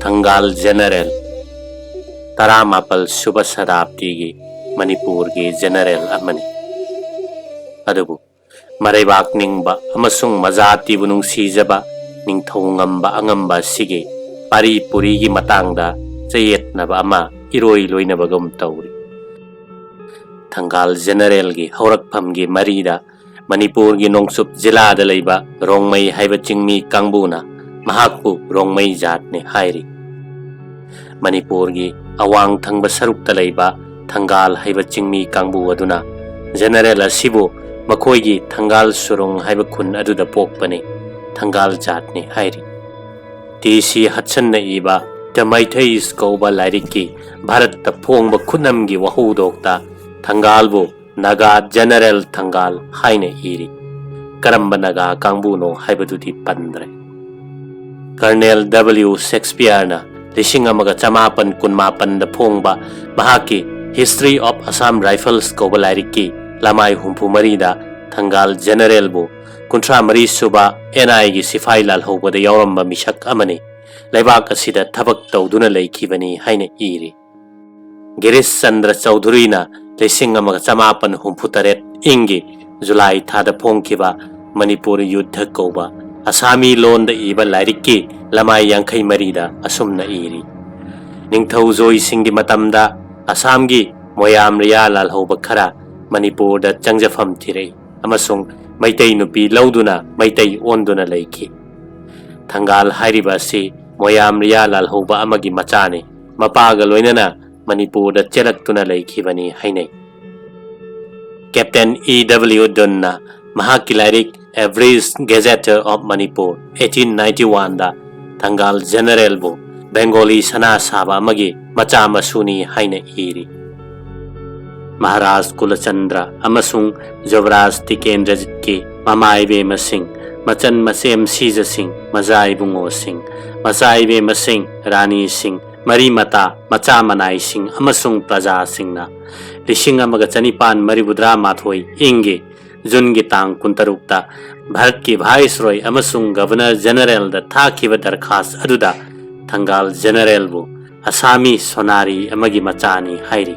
Thangal General Taramapal Subha Sadaptigi Manipuri General Amani Adubu Maribak Ningba Amasung Mazati Bunung Sizaba Ningthongamba Angamba Sige Pari Purigi Matangda Sayet Naba Ama Iroi Loinabagum Tauri Thangal General Gi Horak Pamgi Marida Manipur Gi Nongsup Zila Dalaiba Rongmai Haibachingmi Kangbuna Mahakpu Rongmai Jatne Hairi Manipur Gi Awang Thangba Saruk Talaiba Thangal Haibachingmi Kangbu Aduna General Asibu Makoigi Thangal Surung Haibakun Aduda Pokpani Thangal Jatne Hairi T.C. Hudson na iba Tamaitais Kauba Lariki Bharat ta Pongba Kunamgi Wahudokta Thangalbu Naga General Thangal Haine Iri Karamba Naga Kangbuno Haibaduti Pandre Colonel W. Shakespeare na Lishing Amaga Chamapan Kunmapan da Pongba Mahaki History of Assam Rifles Kauba Lariki Lamai Humpu Marida Thangal General Bu Kuntra Mari Suba NI Gi Sifai Lal Hoba da Yauramba Mishak Amani Laibak Asida Tabak Tauduna Laikibani Haine Iri Girish Chandra Chaudhuri na Lishing Amaga Chamapan Humputaret Ingi July Thada Pongkiba Manipuri Yuddha Kauba Asami Lon da Iba Lariki Lamai Yankai Marida Asumna Iri Ningthau Zoi Singdi Matamda Asamgi Moyam Riya Lal Hoba Khara Manipur da Changjafam Thirei Amasung Maitai Nupi Lauduna Maitai Onduna Laiki Thangal Hairiba Si Moyam Riya Lal Hoba Amagi Machane Mapaga Loinana Manipur da Cheraktuna Laikibani Haine Captain E.W. Dunna Mahakilarik Average Gazetteer of Manipur 1891 da Thangal General Bu Bengali Sana Saba Magi Macha Masuni Haine Iri Maharaj Kulachandra Amasung Javraj Tikendrajitki Mamaibe Masing Machan Masem Siza Singh Mazai Bungo Singh Mazaibe Masing Rani Singh Mari Mata Macha Manai Singh Amasung Praja Singh na Lishing Amaga Chanipan Maribudra Mathoi Inge Jungi Tang Kuntarukta Bharat ki Viceroy Amasung Governor General da Thakiba Darkhas Aduda Thangal General Bu Asami Sonari Amagi Machani Hairi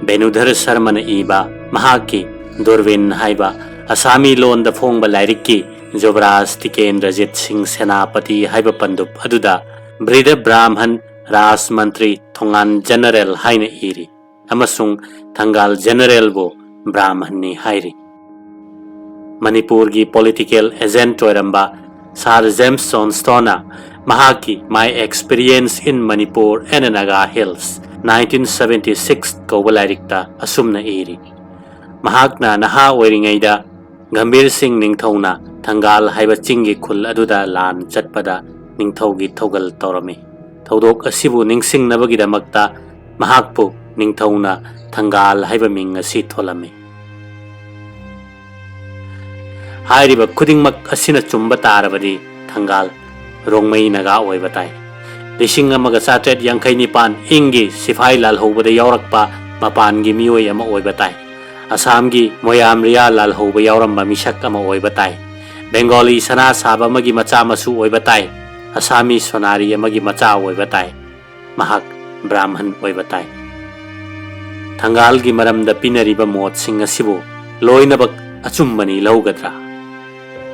Benudhar Sarmana Iba Mahaki Durvin Haiba Asami Lon da Phongba Lairiki Jobraj Tikendrajit Singh Senapati Haiba Pandup Aduda Brida Brahman Ras Mantri Thongan General Haine Iri Amasung Thangal General Bu Brahmani Hairi Manipur Gi Political Agent Toiramba Sir James Stona Mahaki My Experience in Manipur and Naga Hills 1976 Kaubalarikta Asumna Iri Mahakna Naha Oiringaida Gambir Singh Ningthona Thangal Haibachingi Kul Aduda Lan Chatpada Ningthogi Togal Torami Thodok Asibu Ningsing Nabagida Makta Mahakpu Ningthona Thangal Haibaming Asi Tholami Hairiba Kudingmak Asina Chumba Tarabadi Thangal Rongmai Naga Oibatai Lishing Amaga Satret Yankai Nipan Ingi Sifai Lal Hoba de Yaurakpa Mapangi Mioi Ama Oibatai Asamgi Moyam Riya Lal Hoba Yauramba Mishak Ama Oibatai Bengali Sana Saba Magi Macha Masu Oibatai Asami Sonari Amagi Macha Oibatai Mahak Brahman Oibatai Thangal Gi Maram da Pinariba Mot Singh Asibu Loinabak Achumbani Laugadra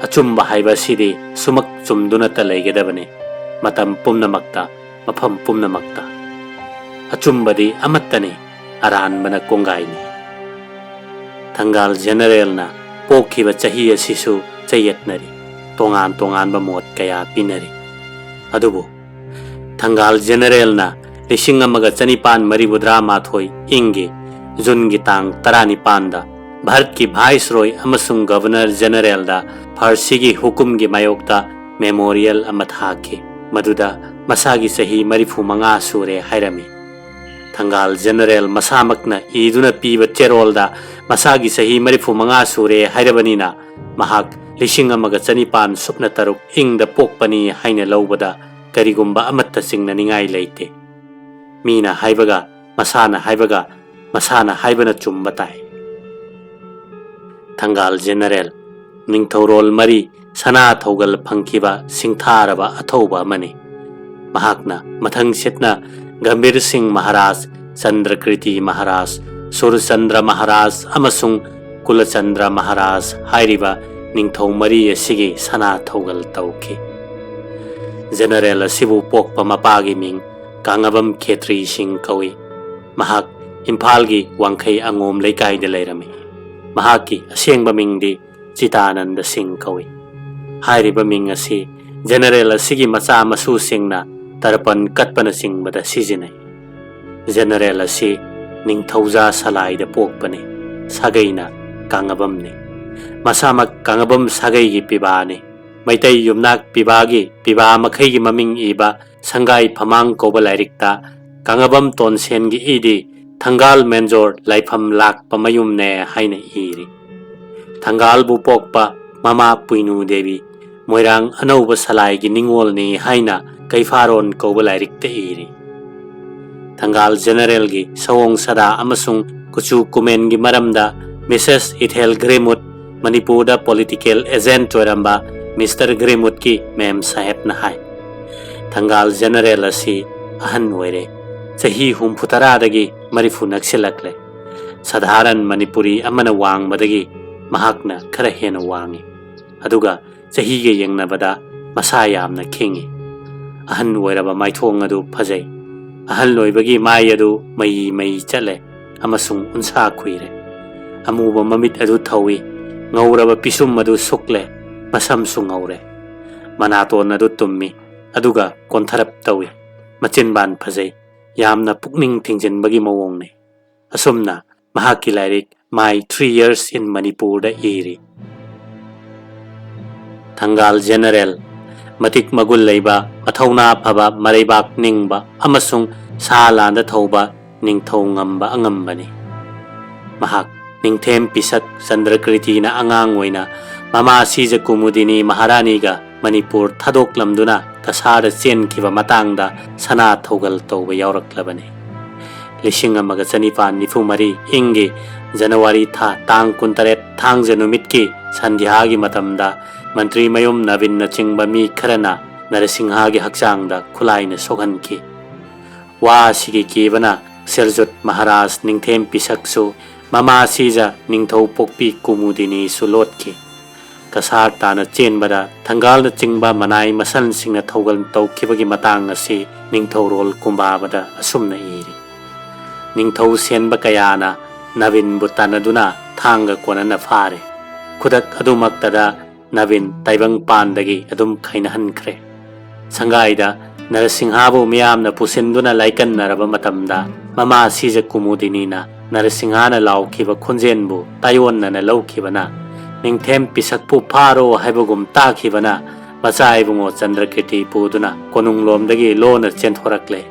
Achumba Haiba Sidi Sumak Chumdunata Laigedabane Matam Pumnamakta Mapam Pumnamakta Achumbadi Amatani Aran Mana Kongaini Thangal General na Pokiba Chahiya Sisu Chayetnari Tongan Tongan Bamot Kaya Pinari Adubu Thangal General na Lishing Amaga Chanipan Maribudra Mathoi Ingi Jungi Tang Tarani Panda Bharat ki Viceroy Amasung Governor General da Farsigi Hukum gi Mayokta Memorial Amathaki Maduda Masagi Sahi Marifu Manga Sure Hairami Thangal General Masamakna Iduna Piba Cherol da Masagi Sahi Marifu Manga Sure Hairabanina Mahak Lishing Amaga Chanipan Supna Taruk Ing da Pokpani Haina Laubada Karigumba Amatta Singna Ningai Leite Mina Haibaga Masana Haibana Chumbatai Thangal General Ningthorol Mari Sana Thogal Pangkiba Singtharaba Athoba Mani mahakna mathang setna Gambhir Singh Maharaj, Chandrakriti Maharaj, Surchandra Maharaj amasung Kulachandra Maharaj hairiba ningthau mari asigi sana thogal tauki. General asibu pokpa mapagi ming Kangabam Khetri Singh kawi. Mahak Imphalgi Wangkhai Angom Leikai de Leirami. Mahaki asengba mingdi Chitananda Singh kawi. Hairiba ming asi General asigi macha masu singna Tarapan Katpana Singh bada sizinai. General asi ningthauja salai da pokpani. Sagaina Kangabam ni. Masamak Kangabam sagai gi pibani. Maitai yumnak pibagi piba makhai gi maming iba Sangai Phamang Koba Lairikta Kangabam Tonsen gi idi Thangal Menjor Laifam Lak Pamayum ne haina iri. Thangal bu pokpa Mama Puinu Devi Moirang Anauba Salai gi Ningol ni haina Kaifaron Koba Lairikta iri. Thangal General gi Sawong Sada amasung Kuchu Kumen gi Maramda Mrs. Ithel Gremut Manipur political agent Toramba Mr. Gremut ki Mem Saheb na hai. Thangal General asi ahan oire chahi humputarada marifu naksilakle sadharan Manipuri amana wangmadagi mahakna khara hena wangi aduga chahi ge yengnabada masa yamna khingi ahan oiraba maithong adu phajai ahan loibagi mai adu mai chale amasung unsa khuire amuba mamit adu thawi ngauraba pisum adu sukle masam sungaure manaton adu tummi aduga kontharap tawi machin ban phajai yamna pukning thingjin bagi mawong ne asumna mahaki lairik my 3 years in Manipur da iri. Thangal General matik magul leiba mathawna phaba maraibak ningba amasung salanda thauba ningthau ngamba angambani. Mahak ningthem pisak Chandrakriti na angang oina mama sija kumudini Maharani ga Manipur thadok lamduna kasara chen kiba matangda sana thogal tawba yauraklabani. Lishing amaga chanipan nifumari ingi January tha tang kuntaret thang janumitki sandhyagi matamda Mantri Mayum Navin na chingba mi kharana Narasinghagi hakchangda khulaina soghanki. Wa sigi kibana Seljut Maharaj ningthem pisaksu mama sija ningthau pokpi kumudini sulotki. Kasar tana chen bada Thangal na chingba manai masan singna thogal tawkibagi matang asi ningthau rol kumba bada asumna iri. Ningthau senba kayana Navin butanaduna thanga konana fare. Kudak adumaktada Navin taibang pandagi adum khainahan kre. Sangaida Narasinghabu miyamna pusinduna laikan naraba matamda mama sija kumudinina Narasinghana laukiba khunjenbu tayonna na laukibana ningthem pisakpu pharo haibagum takhibana machaibungo Chandrakriti puduna konunglomdagi lona chenthorakle.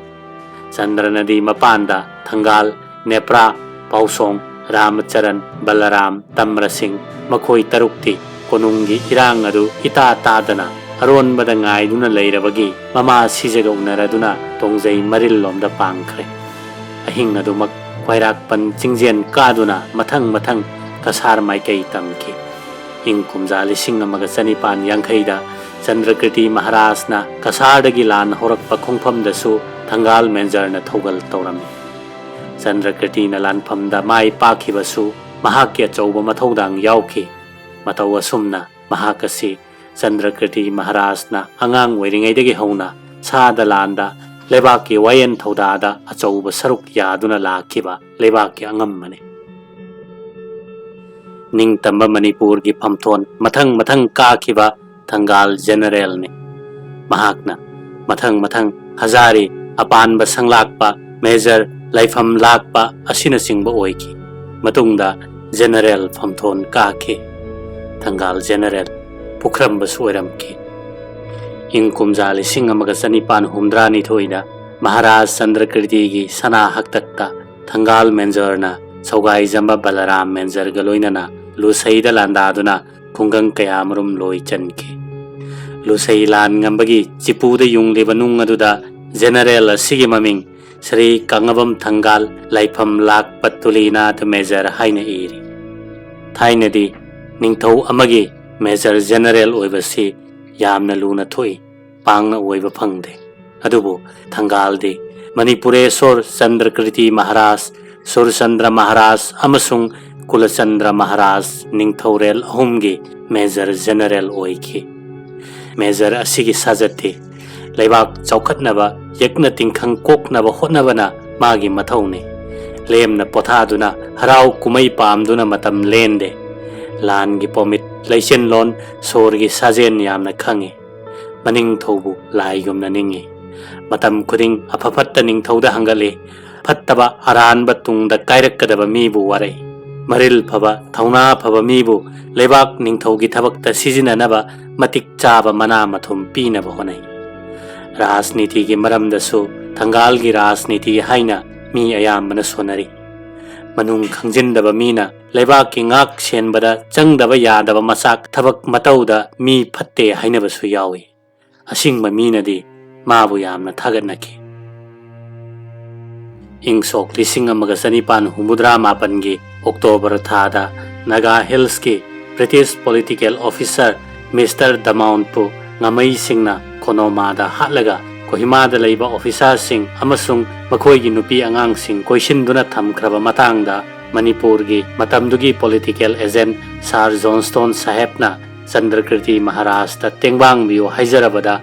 Chandranadi mapanda Thangal Nepra Pausong Ramacharan Balaram Tamrasing makhoi tarukti konungi irang adu ita tadana aron badangai duna leirabagi mama sijaga unaraduna tongjai maril lomda pangkhre. Ahing adu mak khwairak pan chingjen kaduna mathang kasar maikai tamki. Ing kumja lising amaga chanipan yangkhaida Chandrakriti Maharaj na kasardagi lan horakpa khongpham dasu Thangal Menjar na thogal tawrami. Chandrakriti na lanphamda mai pakhibasu mahakya chauba mathodang yauki. Mataw asumna mahakasi Chandrakriti Maharaj na angang oiringaidagi hauna sada landa lebaki wayen thodada achauba saruk yaduna lakiba lebaki angammani. Ningtamba Manipur gi phamthon mathang kakiba Thangal General ni. Mahakna mathang hazari apanba sanglakpa Major Laifam Lakpa asina singba oiki. Matungda General phamthon kaki. Thangal General Pukramba suiramki. Ingkumjali singamaga chanipan humdrani thoida Maharaj Chandrakriti gi sana haktakta Thangal Menjar na Saugai Jamba Balaram Menjar galoinana Lusaida landaduna khungang kayamarum loi chanki. Lusai lan ngambagi chipuda yungliba nung aduda General asigi maming Sri Kangabam Thangal Laifam Lak Patulina the Major haina iri. Thainadi ningthau amagi Major General oibasi yamna luna thoi pangna oiba phangde. ꯑꯗꯨꯕꯨ ꯊꯪꯒꯥꯜꯗꯤ ꯃꯅꯤꯄꯨꯔꯦꯁꯣꯔ ꯆꯟꯗ꯭ꯔꯀ꯭ꯔꯤꯇꯤ ꯃꯍꯥꯔꯥꯖ, ꯁꯨꯔꯆꯟꯗ꯭ꯔ ꯃꯍꯥꯔꯥꯖ ꯑꯃꯁꯨꯡ ꯀꯨꯂꯆꯟꯗ꯭ꯔ ꯃꯍꯥꯔꯥꯖ ꯅꯤꯡꯊꯧꯔꯦꯜ ꯑꯍꯨꯝꯒꯤ major general ꯑꯣꯏꯈꯤ꯫ Major ꯑꯁꯤꯒꯤ ꯁꯥꯖꯠꯇꯤ ꯂꯩꯕꯥꯛ ꯆꯥꯎꯈꯠꯅꯕ ꯌꯦꯛꯅ ꯇꯤꯡꯈꯪ ꯀꯣꯛꯅꯕ ꯍꯣꯠꯅꯕꯅ ꯃꯥꯒꯤ ꯃꯊꯧꯅꯤ꯫ ꯂꯦꯝꯅ ꯄꯣꯊꯥꯗꯨꯅ ꯍꯔꯥꯎ ꯀꯨꯝꯍꯩ ꯄꯥꯝꯗꯨꯅ ꯃꯇꯝ ꯂꯦꯟꯗꯦ꯫ ꯂꯥꯟꯒꯤ ꯄꯣꯃꯤꯠ ꯂꯩꯆꯤꯟꯂꯣꯟ ꯁꯣꯔꯒꯤ ꯁꯥꯖꯦꯟ ꯌꯥꯝꯅ ꯈꯪꯉꯤ꯫ ꯃꯅꯤꯡꯊꯧꯕꯨ ꯂꯥꯏꯒꯨꯝꯅ ꯅꯤꯡꯉꯤ꯫ ꯃꯇꯝ ꯈꯨꯗꯤꯡ ꯑꯐ ꯐꯠꯇ ꯅꯤꯡꯊꯧꯗ ꯍꯪꯒꯠꯂꯤ꯫ ꯐꯠꯇꯕ ꯑꯔꯥꯟꯕ ꯇꯨꯡꯗ ꯀꯥꯏꯔꯛꯀꯗꯕ ꯃꯤꯕꯨ ꯋꯥꯔꯩ꯫ ꯃꯔꯤꯜ ꯐꯕ ꯊꯧꯅꯥ ꯐꯕ ꯃꯤꯕꯨ ꯂꯩꯕꯥꯛ ꯅꯤꯡꯊꯧꯒꯤ ꯊꯕꯛꯇ ꯁꯤꯖꯤꯟꯅꯅꯕ ꯃꯇꯤꯛ ꯆꯥꯕ ꯃꯅꯥ ꯃꯊꯨꯝ ꯄꯤꯅꯕ ꯍꯣꯠꯅꯩ꯫ ꯔꯥꯖꯅꯤꯇꯤꯒꯤ ꯃꯔꯝꯗꯁꯨ ꯊꯪꯒꯥꯜꯒꯤ ꯔꯥꯖꯅꯤꯇꯤ ꯍꯥꯏꯅ ꯃꯤ ꯑꯌꯥꯝꯕꯅ ꯁꯣꯟꯅꯔꯤ꯫ ꯃꯅꯨꯡ ꯈꯪꯖꯤꯟꯗꯕ ꯃꯤꯅ ꯂꯩꯕꯥꯛꯀꯤ ꯉꯥꯛ ꯁꯦꯟꯕꯗ ꯆꯪꯗꯕ ꯌꯥꯗꯕ ꯃꯆꯥꯛ ꯊꯕꯛ ꯃꯇꯧꯗ ꯃꯤ ꯐꯠꯇꯦ ꯍꯥꯏꯅꯕꯁꯨ ꯌꯥꯎꯏ꯫ ꯑꯁꯤꯡꯕ ꯃꯤꯅꯗꯤ ꯃꯥꯕꯨ ꯌꯥꯝꯅ ꯊꯥꯒꯠꯅꯈꯤ꯫ ꯏꯪ ꯁꯣꯛ 1964ꯒꯤ ꯑꯣꯛꯇꯣꯕꯔ ꯊꯥꯗ ꯅꯥꯒꯥ ꯍꯤꯜꯁꯀꯤ ꯕ꯭ꯔꯤꯇꯤꯁ ꯄꯣꯂꯤꯇꯤꯀꯦꯜ ꯑꯣꯐꯤꯁꯔ ꯃꯤꯁꯇꯔ ꯗꯃꯥꯎꯟꯠꯄꯨ ꯉꯥꯃꯩꯁꯤꯡꯅ ꯈꯣꯅꯣꯃꯥꯗ ꯍꯥꯠꯂꯒ ꯀꯣꯍꯤꯃꯥꯗ ꯂꯩꯕ ꯑꯣꯐꯤꯁꯥꯔꯁꯤꯡ ꯑꯃꯁꯨꯡ ꯃꯈꯣꯏꯒꯤ ꯅꯨꯄꯤ ꯑꯉꯥꯡꯁꯤꯡ ꯀꯣꯏꯁꯤꯟꯗꯨꯅ ꯊꯝꯈ꯭ꯔꯕ ꯃꯇꯥꯡꯗ ꯃꯅꯤꯄꯨꯔꯒꯤ ꯃꯇꯝꯗꯨꯒꯤ ꯄꯣꯂꯤꯇꯤꯀꯦꯜ ꯑꯦꯖꯦꯟꯠ ꯁꯥꯔ ꯖꯣꯟꯁꯇꯣꯟ ꯁꯥꯍꯦꯕꯅ ꯆꯟꯗ꯭ꯔꯀ꯭ꯔꯤꯇꯤ ꯃꯍꯥꯔꯥꯖꯇ ꯇꯦꯡꯕꯥꯡꯕꯤꯌꯨ ꯍꯥꯏꯖꯔꯕꯗ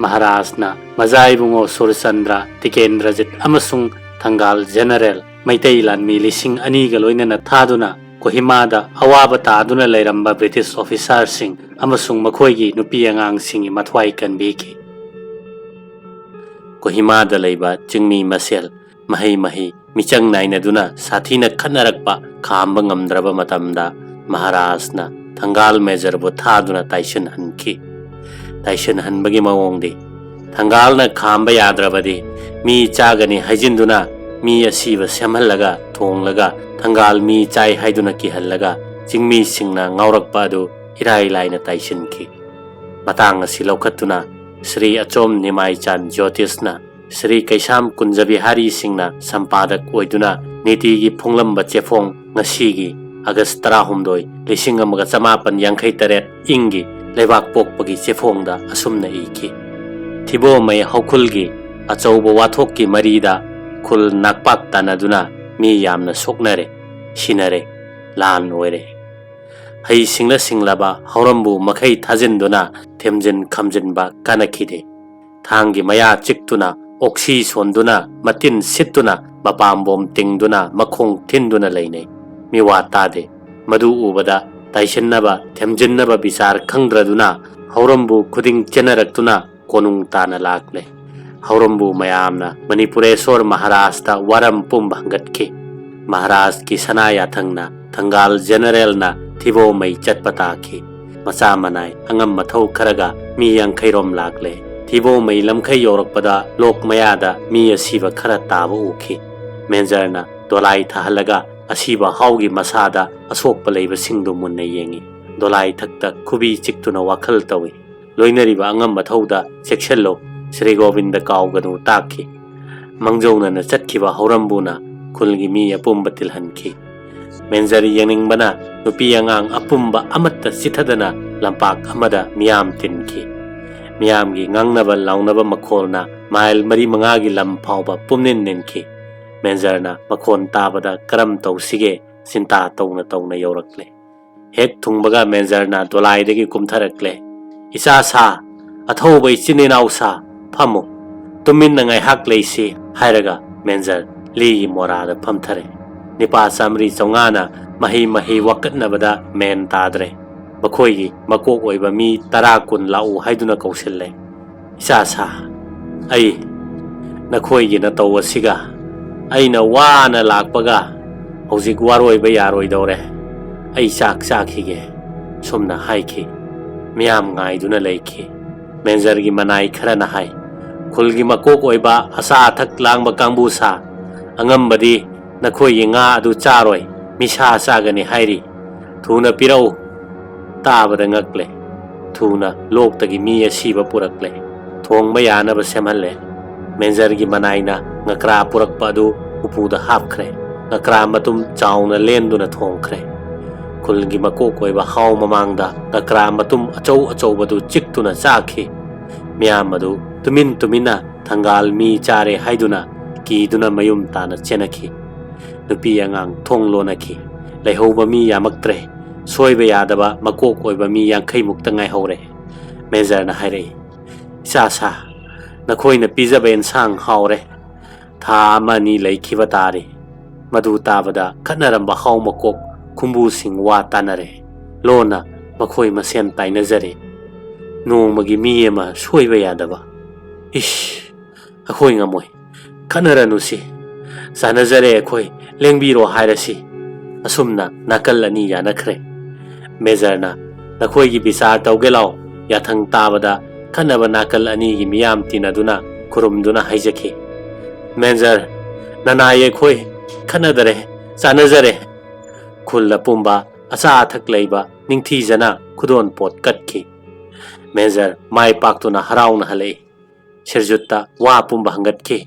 ꯃꯍꯥꯔꯥꯖꯅ ꯃꯖꯥꯏꯕꯨꯡꯉꯣ ꯁꯨꯔꯆꯟꯗ꯭ꯔ, ꯇꯤꯀꯦꯟꯗ꯭ꯔꯖꯤꯠ ꯑꯃꯁꯨꯡ ꯊꯪꯒꯥꯜ ꯖꯦꯅꯔꯦꯜ ꯃꯩꯇꯩ ꯂꯥꯟꯃꯤ 2,000ꯒ ꯂꯣꯏꯅꯅ ꯊꯥꯗꯨꯅ ꯀꯣꯍꯤꯃꯥꯗ ꯑꯋꯥꯕ ꯇꯥꯗꯨꯅ ꯂꯩꯔꯝꯕ ꯕ꯭ꯔꯤꯇꯤꯁ ꯑꯣꯐꯤꯁꯥꯔꯁꯤꯡ ꯑꯃꯁꯨꯡ ꯃꯈꯣꯏꯒꯤ ꯅꯨꯄꯤ ꯑꯉꯥꯡꯁꯤꯡꯒꯤ ꯃꯊ꯭ꯋꯥꯏ ꯀꯟꯕꯤꯈꯤ꯫ ꯀꯣꯍꯤꯃꯥꯗ ꯂꯩꯕ ꯆꯤꯡꯃꯤ ꯃꯁꯦꯜ ꯃꯍꯩ ꯃꯤꯆꯪ ꯅꯥꯏꯅꯗꯨꯅ ꯁꯥꯊꯤꯅ ꯈꯠꯅꯔꯛꯄ ꯈꯥꯝꯕ ꯉꯝꯗ꯭ꯔꯕ ꯃꯇꯝꯗ ꯃꯍꯥꯔꯥꯖꯅ ꯊꯪꯒꯥꯜ ꯃꯦꯖꯔꯕꯨ ꯊꯥꯗꯨꯅ ꯇꯥꯏꯁꯤꯟꯍꯟꯈꯤ꯫ ꯇꯥꯏꯁꯤꯟꯍꯟꯕꯒꯤ ꯃꯑꯣꯡꯗꯤ ꯊꯪꯒꯥꯜꯅ ꯈꯥꯝꯕ ꯌꯥꯗ꯭ꯔꯕꯗꯤ ꯃꯤ ꯆꯥꯒꯅꯤ ꯍꯥꯏꯖꯤꯟꯗꯨꯅ ꯃꯤ ꯑꯁꯤꯕ ꯁꯦꯝꯍꯜꯂꯒ ꯊꯣꯡꯂꯒ ꯊꯪꯒꯥꯜ ꯃꯤ ꯆꯥꯏ ꯍꯥꯏꯗꯨꯅ ꯀꯤꯍꯜꯂꯒ ꯆꯤꯡꯃꯤꯁꯤꯡꯅ ꯉꯥꯎꯔꯛꯄ ꯑꯗꯨ ꯏꯔꯥꯏ ꯂꯥꯏꯅ ꯇꯥꯏꯁꯤꯟꯈꯤ꯫ ꯃꯇꯥꯡ ꯑꯁꯤ ꯂꯧꯈꯠꯇꯨꯅ ꯁ꯭ꯔꯤ ꯑꯆꯣꯝ ꯅꯤꯃꯥꯏꯆꯥꯟ ꯖ꯭ꯌꯣꯇꯤꯁꯅ ꯁ꯭ꯔꯤ ꯀꯩꯁꯥꯝ ꯀꯨꯟꯖꯕꯤꯍꯥꯔꯤꯁꯤꯡꯅ ꯁꯝꯄꯥꯗꯛ ꯑꯣꯏꯗꯨꯅ ꯅꯤꯇꯤꯒꯤ ꯐꯣꯡꯂꯝꯕ ꯆꯦꯐꯣꯡ ꯉꯁꯤꯒꯤ ꯑꯥꯒꯁꯠ 19, 1858 ꯏꯪꯒꯤ ꯂꯩꯕꯥꯛ ꯄꯣꯛꯄꯒꯤ ꯆꯦꯐꯣꯡꯗ ꯑꯁꯨꯝꯅ ꯏꯈꯤ꯫ ꯊꯤꯕꯣꯃꯩ ꯍꯧꯈꯨꯜꯒꯤ ꯑꯆꯧꯕ ꯋꯥꯊꯣꯛꯀꯤ ꯃꯔꯤꯗ ꯈꯨꯜ ꯅꯥꯛꯄꯥꯛ ꯇꯥꯟꯅꯗꯨꯅ ꯃꯤ ꯌꯥꯝꯅ ꯁꯣꯛꯅꯔꯦ, ꯁꯤꯅꯔꯦ, ꯂꯥꯟ ꯑꯣꯏꯔꯦ꯫ ꯍꯩ ꯁꯤꯡꯂ ꯁꯤꯡꯂꯕ ꯍꯧꯔꯝꯕꯨ ꯃꯈꯩ ꯊꯥꯖꯤꯟꯗꯨꯅ ꯊꯦꯝꯖꯤꯟ ꯈꯝꯖꯤꯟꯕ ꯀꯥꯟꯅꯈꯤꯗꯦ꯫ ꯊꯥꯡꯒꯤ ꯃꯌꯥ ꯆꯤꯛꯇꯨꯅ ꯑꯣꯛꯁꯤ ꯁꯣꯟꯗꯨꯅ ꯃꯇꯤꯟ ꯁꯤꯠꯇꯨꯅ ꯃꯄꯥꯝꯕꯣꯝ ꯇꯤꯡꯗꯨꯅ ꯃꯈꯣꯡ ꯊꯤꯟꯗꯨꯅ ꯂꯩꯅꯩ꯫ ꯃꯤꯋꯥ ꯇꯥꯗꯦ꯫ ꯃꯗꯨ ꯎꯕꯗ ꯇꯥꯏꯁꯤꯟꯅꯕ ꯊꯦꯝꯖꯤꯟꯅꯕ ꯕꯤꯆꯥꯔ ꯈꯪꯗ꯭ꯔꯗꯨꯅ ꯍꯧꯔꯝꯕꯨ ꯈꯨꯗꯤꯡ ꯆꯦꯟꯅꯔꯛꯇꯨꯅ ꯀꯣꯅꯨꯡ ꯇꯥꯅ ꯂꯥꯛꯂꯦ꯫ ꯍꯧꯔꯝꯕꯨ ꯃꯌꯥꯝꯅ ꯃꯅꯤꯄꯨꯔꯦꯁꯣꯔ ꯃꯍꯥꯔꯥꯖꯇ ꯋꯥꯔꯝ ꯄꯨꯝꯕ ꯍꯪꯒꯠꯈꯤ꯫ ꯃꯍꯥꯔꯥꯖꯀꯤ ꯁꯅꯥ ꯌꯥꯊꯪꯅ ꯊꯪꯒꯥꯜ ꯖꯦꯅꯔꯦꯜꯅ ꯊꯤꯕꯣꯃꯩ ꯆꯠꯄ ꯇꯥꯈꯤ꯫ ꯃꯆꯥ ꯃꯅꯥꯏ ꯑꯉꯝ ꯃꯊꯧ ꯈꯔꯒ ꯃꯤ 50 ꯂꯥꯛꯂꯦ꯫ ꯊꯤꯕꯣꯃꯩ ꯂꯝꯈꯩ ꯌꯧꯔꯛꯄꯗ ꯂꯣꯛ ꯃꯌꯥꯗ ꯃꯤ ꯑꯁꯤꯕ ꯈꯔ ꯇꯥꯕ ꯎꯈꯤ꯫ ꯃꯦꯟꯖꯔꯅ ꯗꯣꯂꯥꯏ ꯊꯥꯍꯜꯂꯒ ꯑꯁꯤꯕ ꯍꯥꯎꯒꯤ ꯃꯁꯥꯗ ꯑꯁꯣꯛꯄ ꯂꯩꯕꯁꯤꯡꯗꯨ ꯃꯨꯟꯅ ꯌꯦꯡꯉꯤ꯫ ꯗꯣꯂꯥꯏ ꯊꯛꯇ ꯈꯨꯕꯤ ꯆꯤꯛꯇꯨꯅ ꯋꯥꯈꯜ ꯇꯧꯏ꯫ ꯂꯣꯏꯅꯔꯤꯕ ꯑꯉꯝ ꯃꯊꯧꯗ ꯆꯦꯛꯁꯤꯜꯂꯨ, ꯁ꯭ꯔꯤ ꯒꯣꯕꯤꯟꯗ ꯀꯥꯎꯒꯅꯨ ꯇꯥꯛꯈꯤ꯫ ꯃꯥꯡꯖꯧꯅꯅ ꯆꯠꯈꯤꯕ ꯍꯧꯔꯝꯕꯨꯅ ꯈꯨꯜꯒꯤ ꯃꯤ ꯑꯄꯨꯝꯕ ꯇꯤꯜꯍꯟꯈꯤ꯫ ꯃꯦꯟꯖꯔ ꯌꯦꯡꯅꯤꯡꯕꯅ ꯅꯨꯄꯤ ꯑꯉꯥꯡ ꯑꯄꯨꯝꯕ ꯑꯃꯠꯇ ꯆꯤꯊꯗꯅ ꯂꯝꯄꯥꯛ ꯑꯃꯗ ꯃꯤꯌꯥꯝ ꯇꯤꯟꯈꯤ꯫ ꯃꯤꯌꯥꯝꯒꯤ ꯉꯥꯡꯅꯕ ꯂꯥꯎꯅꯕ ꯃꯈꯣꯜꯅ ꯃꯥꯏꯜ 4-5ꯒꯤ ꯂꯝ ꯐꯥꯎꯕ ꯄꯨꯝꯅꯤꯟ ꯅꯤꯟꯈꯤ꯫ ꯃꯦꯟꯖꯔꯅ ꯃꯈꯣꯟ ꯇꯥꯕꯗ ꯀꯔꯝ ꯇꯧꯁꯤꯒꯦ ꯆꯤꯟꯇꯥ ꯇꯧꯅ ꯇꯧꯅ ꯌꯧꯔꯛꯂꯦ꯫ ꯍꯦꯛ ꯊꯨꯡꯕꯒ ꯃꯦꯟꯖꯔꯅ ꯗꯣꯂꯥꯏꯗꯒꯤ ꯀꯨꯝꯊꯔꯛꯂꯦ꯫ "ꯏꯆꯥ ꯁꯥ, ꯑꯊꯧꯕ ꯏꯆꯤꯟ ꯏꯅꯥꯎ ꯁꯥ, ꯐꯝꯃꯨ, ꯇꯨꯃꯤꯟꯅ ꯉꯥꯏꯍꯥꯛ ꯂꯩꯁꯤ" ꯍꯥꯏꯔꯒ ꯃꯦꯟꯖꯔ ꯂꯤꯒꯤ ꯃꯣꯔꯥꯗ ꯐꯝꯊꯔꯦ꯫ ꯅꯤꯄꯥ 100-150ꯅ ꯃꯍꯩ ꯋꯥꯀꯠꯅꯕꯗ ꯃꯦꯟ ꯇꯥꯗ꯭ꯔꯦ꯫ ꯃꯈꯣꯏꯒꯤ ꯃꯀꯣꯛ ꯑꯣꯏꯕ ꯃꯤ 10-20 ꯂꯥꯛꯎ ꯍꯥꯏꯗꯨꯅ ꯀꯧꯁꯤꯜꯂꯦ꯫ "ꯏꯆꯥ ꯁꯥ, ꯑꯩ ꯅꯈꯣꯏꯒꯤ ꯅꯇꯧ ꯑꯁꯤꯒ ꯑꯩꯅ ꯋꯥꯅ ꯂꯥꯛꯄꯒ ꯍꯧꯖꯤꯛ ꯋꯥꯔꯣꯏꯕ ꯌꯥꯔꯣꯏꯗꯧꯔꯦ꯫ ꯑꯩ ꯆꯥꯛ ꯆꯥꯈꯤꯒꯦ" ꯁꯨꯝꯅ ꯍꯥꯏꯈꯤ꯫ ꯃꯤꯌꯥꯝ ꯉꯥꯏꯗꯨꯅ ꯂꯩꯈꯤ꯫ ꯃꯦꯟꯖꯔꯒꯤ ꯃꯅꯥꯏ ꯈꯔꯅ ꯍꯥꯏ, "ꯈꯨꯜꯒꯤ ꯃꯀꯣꯛ ꯑꯣꯏꯕ ꯑꯆꯥ ꯑꯊꯛ ꯂꯥꯡꯕ ꯀꯥꯡꯕꯨ ꯁꯥ, ꯑꯉꯝꯕꯗꯤ ꯅꯈꯣꯏꯒꯤ ꯉꯥ ꯑꯗꯨ ꯆꯥꯔꯣꯏ, ꯃꯤꯁꯥ ꯆꯥꯒꯅꯤ ꯍꯥꯏꯔꯤ꯫ ꯊꯨꯅ ꯄꯤꯔꯛꯎ." ꯇꯥꯕꯗ ꯉꯛꯂꯦ꯫ ꯊꯨꯅ ꯂꯣꯛꯇꯒꯤ ꯃꯤ ꯑꯁꯤꯕ ꯄꯨꯔꯛꯂꯦ꯫ ꯊꯣꯡꯕ ꯌꯥꯅꯕ ꯁꯦꯝꯍꯜꯂꯦ꯫ ꯃꯦꯟꯖꯔꯒꯤ ꯃꯅꯥꯏꯅ ꯉꯀ꯭ꯔꯥ ꯄꯨꯔꯛꯄ ꯑꯗꯨ ꯎꯄꯨꯗ ꯍꯥꯞꯈ꯭ꯔꯦ꯫ ꯉꯀ꯭ꯔꯥ ꯃꯇꯨꯝ ꯆꯥꯎꯅ ꯂꯦꯟꯗꯨꯅ ꯊꯣꯡꯈ꯭ꯔꯦ꯫ ꯈꯨꯜꯒꯤ ꯃꯀꯣꯛ ꯑꯣꯏꯕ ꯍꯥꯎ ꯃꯃꯥꯡꯗ ꯉꯀ꯭ꯔꯥ ꯃꯇꯨꯝ ꯑꯆꯧ ꯑꯆꯧꯕꯗꯨ ꯆꯤꯛꯇꯨꯅ ꯆꯥꯈꯤ꯫ ꯃꯤꯌꯥꯝ ꯑꯗꯨ ꯇꯨꯃꯤꯟꯅ Thangal mi chare haiduna kiduna mayum tana chenaki nupi angang thong lonaki laihoba mi yamaktre soiba yadaba makok oiba mi yankhai mukta ngai hore Major na haire isa sa nakhoi na pizaba ensang haure tha amani laikhiba tare madu tabada khanaramba haw makok khumbu sing wa tanare lona makhoi masen tainajare nongmagi mi ema soiba yadaba ish akhoi ngamoi khanaranu si sanajare akhoi lengbiro hairasi asumna nakal ani yanakhre Major na nakhoi gi bisar tawgelao yathang tabada khanaba nakal ani gi miyam tinaduna kurumduna haijaki Major nanaye khoi khanadare sanajare khulla pumba acha athak leiba ningthi jana khudon pot katki Major mai paktuna harauna halei Sirjutta wa pumba hangatki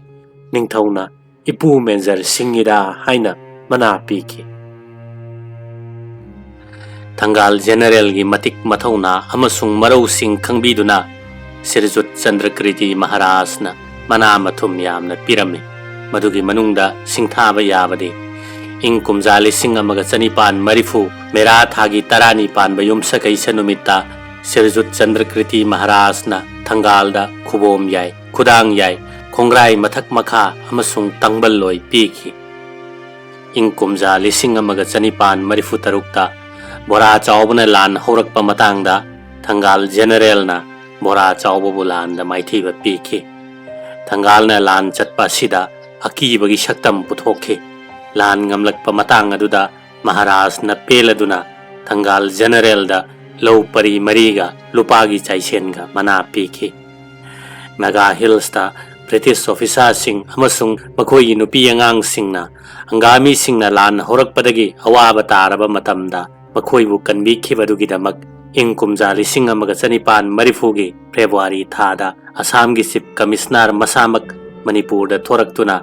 ningthauna ipu Major singida haina mana piki Thangal General gi matik mathauna amasung marau sing khangbiduna Sirjut Chandrakriti Maharajna mana mathum yamna pirami madugi manungda singthaba yabadi ing kumjali sing amaga chanipan marifu mera thagi tarani panba yumsakai sanumita Sirjut Chandrakriti Maharajna Thangalda khubom yai khudang yai khongrai mathak makha amasung tangbal loi piki ing kumjali sing amaga chanipan marifu tarukta bora chaubna lan horakpa matangda Thangal General na bora chaubu bulan da maithiba piki Thangal na lan chatpa sida akibagi shaktam puthokhi lan ngamlakpa matang aduda Maharaj na peladuna Thangal General da low pari mariga lupagi chaisenga mana piki Naga Hills ta British officer sing amasung makhoi nupi angang singna angami singna lan horakpadagi awaba taraba matamda makhoi bu kanbi khibadugidamak ing kumjali sing amaga chanipan marifugi February thada Assam gi Chief Commissioner masamak Manipur da thoraktuna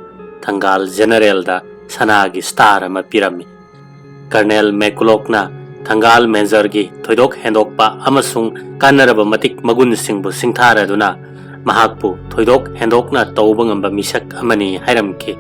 Thangal General da sanagi star ama pirami Colonel Mekulokna Thangal Major gi thoidok hendokpa amasung kanaraba matik magun singbu singtharaduna mahakpu thoidok hendokna tawba ngamba misak amani hairamki